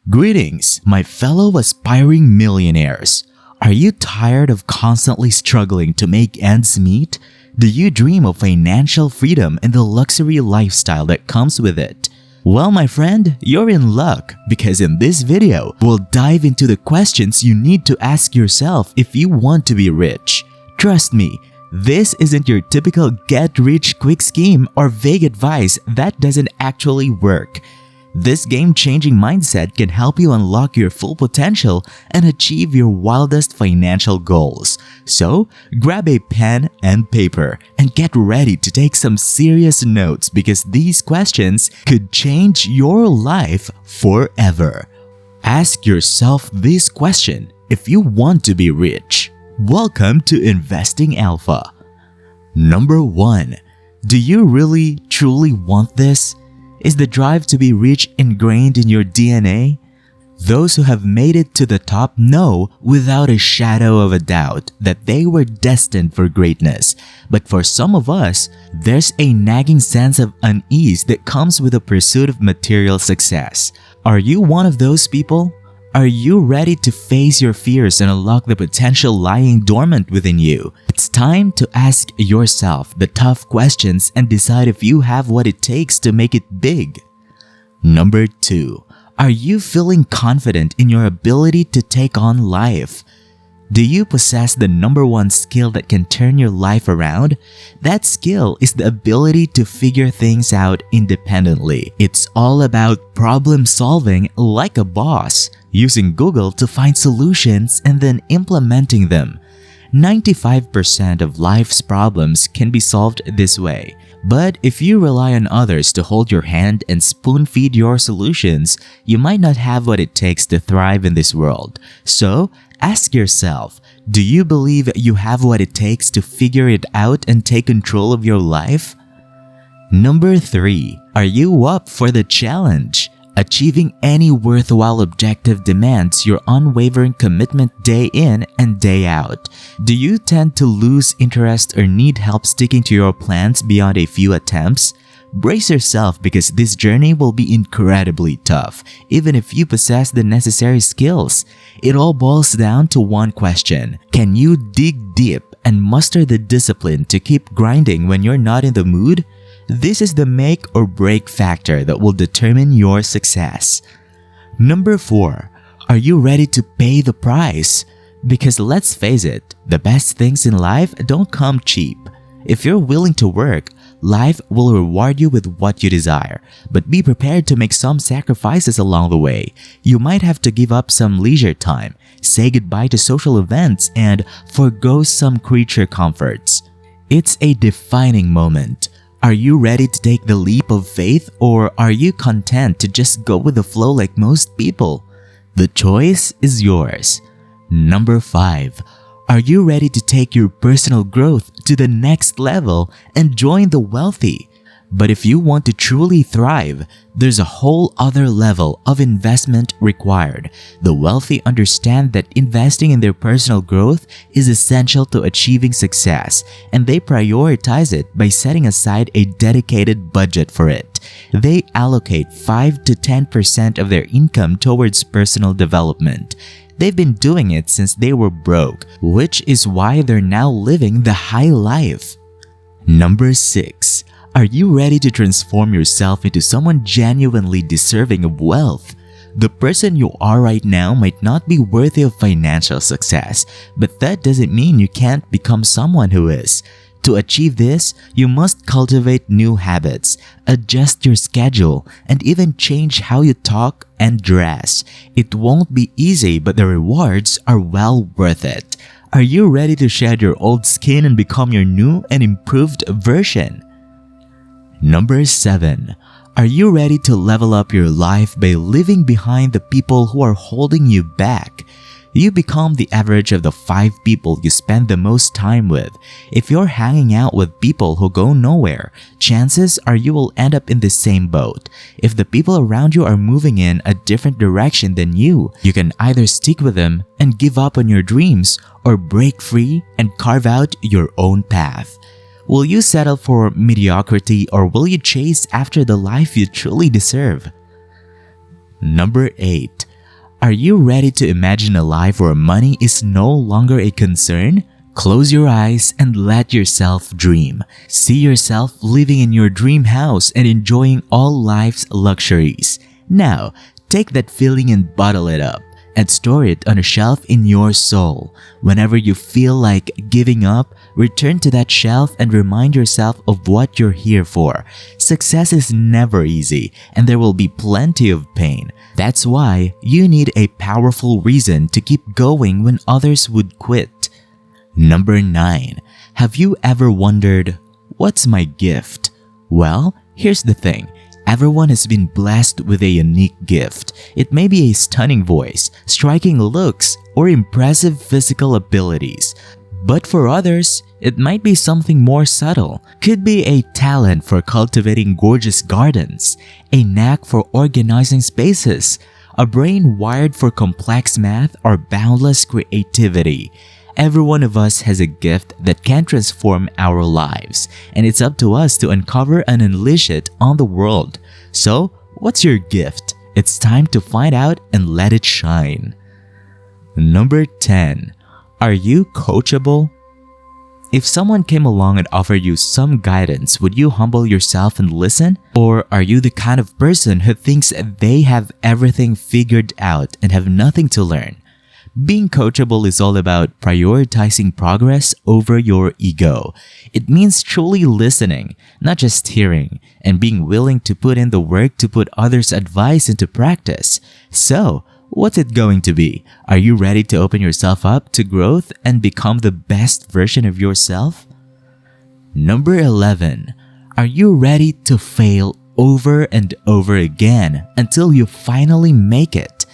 Greetings, my fellow aspiring millionaires. Are you tired of constantly struggling to make ends meet? Do you dream of financial freedom and the luxury lifestyle that comes with it? Well, my friend, you're in luck because in this video, we'll dive into the questions you need to ask yourself if you want to be rich. Trust me, this isn't your typical get-rich-quick scheme or vague advice that doesn't actually work. This game-changing mindset can help you unlock your full potential and achieve your wildest financial goals. So, grab a pen and paper and get ready to take some serious notes because these questions could change your life forever. Ask yourself this question if you want to be rich. Welcome to Investing Alpha. Number 1. Do you really, truly want this? Is the drive to be rich ingrained in your DNA? Those who have made it to the top know without a shadow of a doubt that they were destined for greatness. But for some of us, there's a nagging sense of unease that comes with the pursuit of material success. Are you one of those people? Are you ready to face your fears and unlock the potential lying dormant within you? It's time to ask yourself the tough questions and decide if you have what it takes to make it big. Number 2. Are you feeling confident in your ability to take on life? Do you possess the number 1 skill that can turn your life around? That skill is the ability to figure things out independently. It's all about problem solving like a boss, using Google to find solutions and then implementing them. 95% of life's problems can be solved this way. But if you rely on others to hold your hand and spoon-feed your solutions, you might not have what it takes to thrive in this world. So, ask yourself, do you believe you have what it takes to figure it out and take control of your life? Number 3. Are you up for the challenge? Achieving any worthwhile objective demands your unwavering commitment day in and day out. Do you tend to lose interest or need help sticking to your plans beyond a few attempts? Brace yourself because this journey will be incredibly tough, even if you possess the necessary skills. It all boils down to one question. Can you dig deep and muster the discipline to keep grinding when you're not in the mood? This is the make or break factor that will determine your success. Number 4. Are you ready to pay the price? Because let's face it, the best things in life don't come cheap. If you're willing to work, life will reward you with what you desire, but be prepared to make some sacrifices along the way. You might have to give up some leisure time, say goodbye to social events, and forgo some creature comforts. It's a defining moment. Are you ready to take the leap of faith, or are you content to just go with the flow like most people? The choice is yours. Number 5. Are you ready to take your personal growth to the next level and join the wealthy? But if you want to truly thrive, there's a whole other level of investment required. The wealthy understand that investing in their personal growth is essential to achieving success, and they prioritize it by setting aside a dedicated budget for it. They allocate 5 to 10% of their income towards personal development. They've been doing it since they were broke, which is why they're now living the high life. Number 6. Are you ready to transform yourself into someone genuinely deserving of wealth? The person you are right now might not be worthy of financial success, but that doesn't mean you can't become someone who is. To achieve this, you must cultivate new habits, adjust your schedule, and even change how you talk and dress. It won't be easy, but the rewards are well worth it. Are you ready to shed your old skin and become your new and improved version? Number 7. Are you ready to level up your life by leaving behind the people who are holding you back? You become the average of the 5 people you spend the most time with. If you're hanging out with people who go nowhere, chances are you will end up in the same boat. If the people around you are moving in a different direction than you can either stick with them and give up on your dreams or break free and carve out your own path. Will you settle for mediocrity or will you chase after the life you truly deserve? Number 8. Are you ready to imagine a life where money is no longer a concern? Close your eyes and let yourself dream. See yourself living in your dream house and enjoying all life's luxuries. Now, take that feeling and bottle it up and store it on a shelf in your soul. Whenever you feel like giving up, return to that shelf and remind yourself of what you're here for. Success is never easy, and there will be plenty of pain. That's why you need a powerful reason to keep going when others would quit. Number 9. Have you ever wondered, what's my gift? Well, here's the thing. Everyone has been blessed with a unique gift. It may be a stunning voice, striking looks, or impressive physical abilities. But for others, it might be something more subtle. Could be a talent for cultivating gorgeous gardens, a knack for organizing spaces, a brain wired for complex math, or boundless creativity. Every one of us has a gift that can transform our lives, and it's up to us to uncover and unleash it on the world. So, what's your gift? It's time to find out and let it shine. Number 10. Are you coachable? If someone came along and offered you some guidance, would you humble yourself and listen? Or are you the kind of person who thinks they have everything figured out and have nothing to learn? Being coachable is all about prioritizing progress over your ego. It means truly listening, not just hearing, and being willing to put in the work to put others' advice into practice. So, what's it going to be? Are you ready to open yourself up to growth and become the best version of yourself? Number 11. Are you ready to fail over and over again until you finally make it?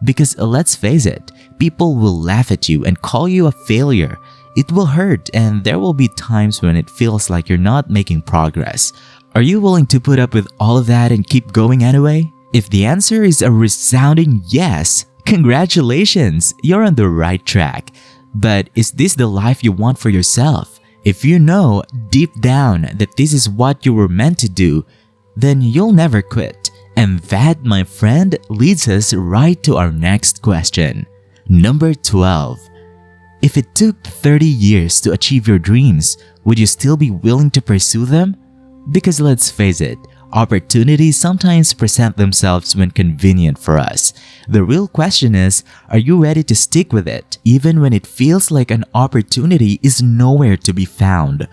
Because let's face it, people will laugh at you and call you a failure. It will hurt, and there will be times when it feels like you're not making progress. Are you willing to put up with all of that and keep going anyway? If the answer is a resounding yes, congratulations, you're on the right track. But is this the life you want for yourself? If you know deep down that this is what you were meant to do, then you'll never quit. And that, my friend, leads us right to our next question. Number 12. If it took 30 years to achieve your dreams, would you still be willing to pursue them? Because let's face it, opportunities sometimes present themselves when convenient for us. The real question is, are you ready to stick with it, even when it feels like an opportunity is nowhere to be found?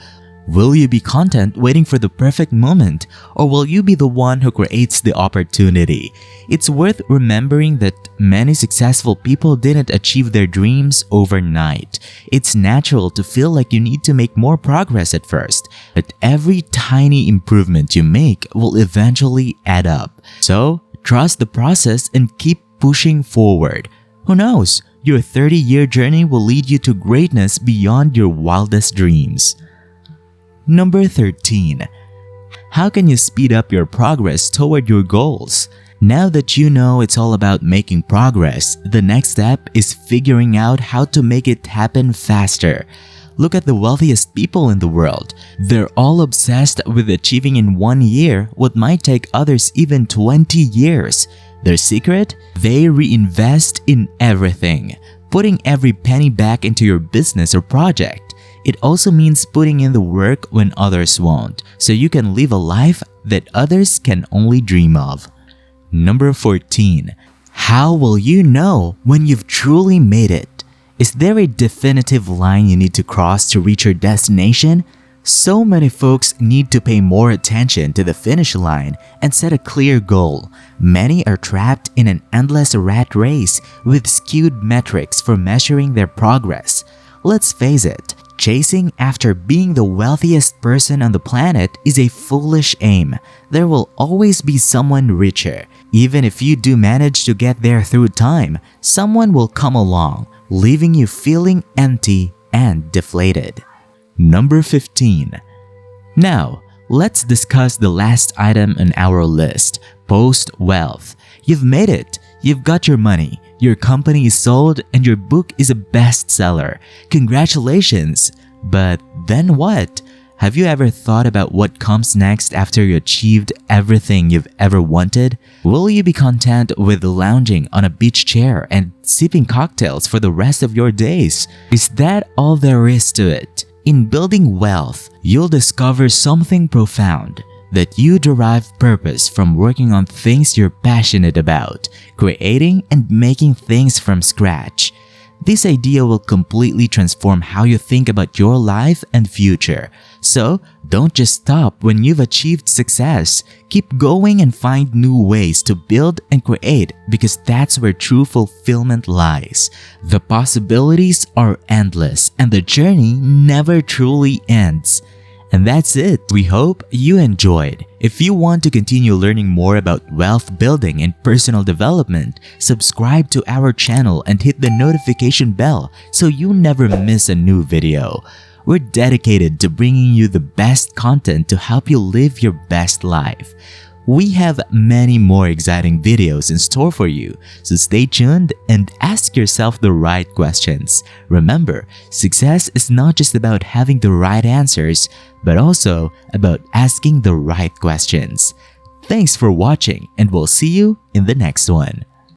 Will you be content waiting for the perfect moment, or will you be the one who creates the opportunity? It's worth remembering that many successful people didn't achieve their dreams overnight. It's natural to feel like you need to make more progress at first, but every tiny improvement you make will eventually add up. So, trust the process and keep pushing forward. Who knows? Your 30-year journey will lead you to greatness beyond your wildest dreams. Number 13. How can you speed up your progress toward your goals? Now that you know it's all about making progress, the next step is figuring out how to make it happen faster. Look at the wealthiest people in the world. They're all obsessed with achieving in 1 year what might take others even 20 years. Their secret? They reinvest in everything, putting every penny back into your business or project. It also means putting in the work when others won't, so you can live a life that others can only dream of. Number 14. How will you know when you've truly made it? Is there a definitive line you need to cross to reach your destination? So many folks need to pay more attention to the finish line and set a clear goal. Many are trapped in an endless rat race with skewed metrics for measuring their progress. Let's face it, chasing after being the wealthiest person on the planet is a foolish aim. There will always be someone richer. Even if you do manage to get there through time, someone will come along, leaving you feeling empty and deflated. Number 15. Now, let's discuss the last item on our list, post-wealth. You've made it. You've got your money. Your company is sold and your book is a bestseller. Congratulations! But then what? Have you ever thought about what comes next after you achieved everything you've ever wanted? Will you be content with lounging on a beach chair and sipping cocktails for the rest of your days? Is that all there is to it? In building wealth, you'll discover something profound, that you derive purpose from working on things you're passionate about, creating and making things from scratch. This idea will completely transform how you think about your life and future. So, don't just stop when you've achieved success. Keep going and find new ways to build and create, because that's where true fulfillment lies. The possibilities are endless and the journey never truly ends. And that's it. We hope you enjoyed. If you want to continue learning more about wealth building and personal development, subscribe to our channel and hit the notification bell so you never miss a new video. We're dedicated to bringing you the best content to help you live your best life. We have many more exciting videos in store for you, so stay tuned and ask yourself the right questions. Remember, success is not just about having the right answers, but also about asking the right questions. Thanks for watching, and we'll see you in the next one.